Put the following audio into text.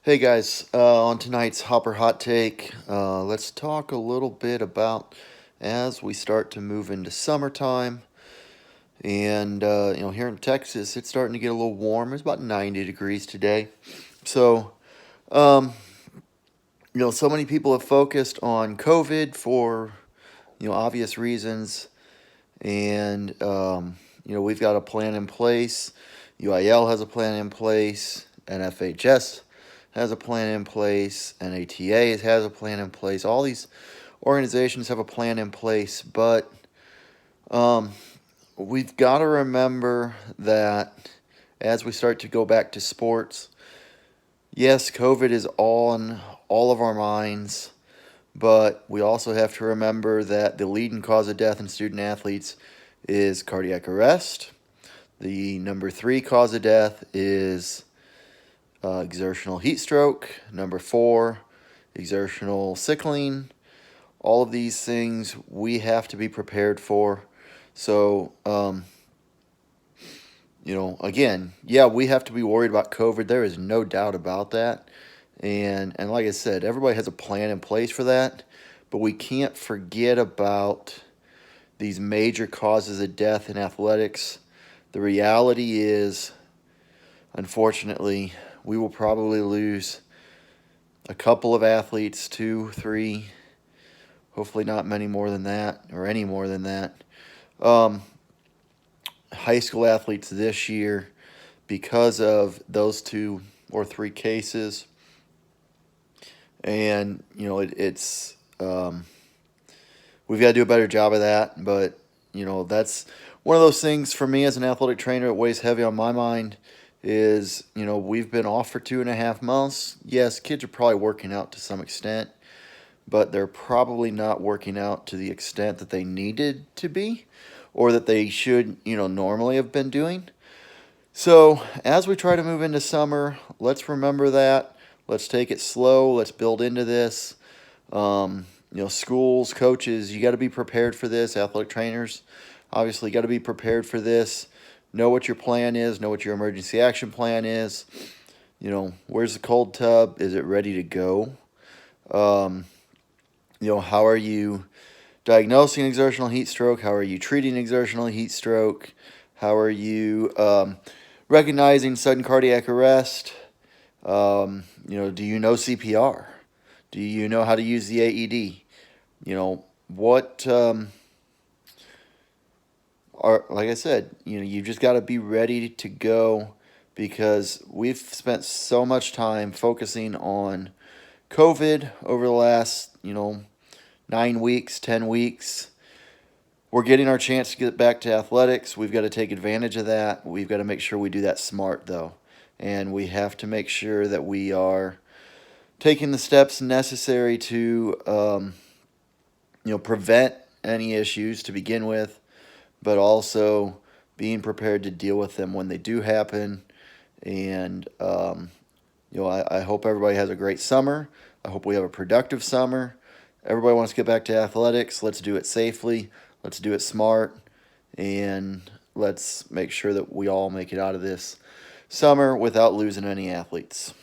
Hey guys, on tonight's Hopper Hot Take, let's talk a little bit about as we start to move into summertime. And, here in Texas, it's starting to get a little warm. It's about 90 degrees today. So, um, so many people have focused on COVID for, obvious reasons. And, we've got a plan in place. UIL has a plan in place. NFHS has a plan in place. NATA has a plan in place. All these organizations have a plan in place, but um, we've got to remember that as we start to go back to sports, yes, COVID is on all of our minds, but we also have to remember that the leading cause of death in student athletes is cardiac arrest. The number three cause of death is exertional heat stroke. Number four, exertional sickling. All of these things we have to be prepared for. So, again, yeah, we have to be worried about COVID. There is no doubt about that. And like I said, everybody has a plan in place for that. But we can't forget about these major causes of death in athletics. The reality is, unfortunately, we will probably lose a couple of athletes, two, three, hopefully not many more than that or any more than that. Um, High school athletes this year because of those two or three cases. And, we've got to do a better job of that. But, that's one of those things for me as an athletic trainer. It weighs heavy on my mind is, we've been off for 2.5 months. Yes, kids are probably working out to some extent, but they're probably not working out to the extent that they needed to be or that they should, normally have been doing. So, as we try to move into summer, let's remember that. Let's take it slow. Let's build into this. Schools, coaches, you got to be prepared for this. Athletic trainers, obviously, got to be prepared for this. Know what your plan is. Know what your emergency action plan is. Where's the cold tub? Is it ready to go? Um, how are you diagnosing exertional heat stroke? How are you treating exertional heat stroke? How are you recognizing sudden cardiac arrest? Do you know CPR? Do you know how to use the AED? What are, like I said, you just got to be ready to go because we've spent so much time focusing on COVID over the last, 9 weeks, 10 weeks. We're getting our chance to get back to athletics. We've got to take advantage of that. We've got to make sure we do that smart, though. And we have to make sure that we are taking the steps necessary to, prevent any issues to begin with, but also being prepared to deal with them when they do happen. And, I hope everybody has a great summer. I hope we have a productive summer. Everybody wants to get back to athletics. Let's do it safely. Let's do it smart. And let's make sure that we all make it out of this summer without losing any athletes.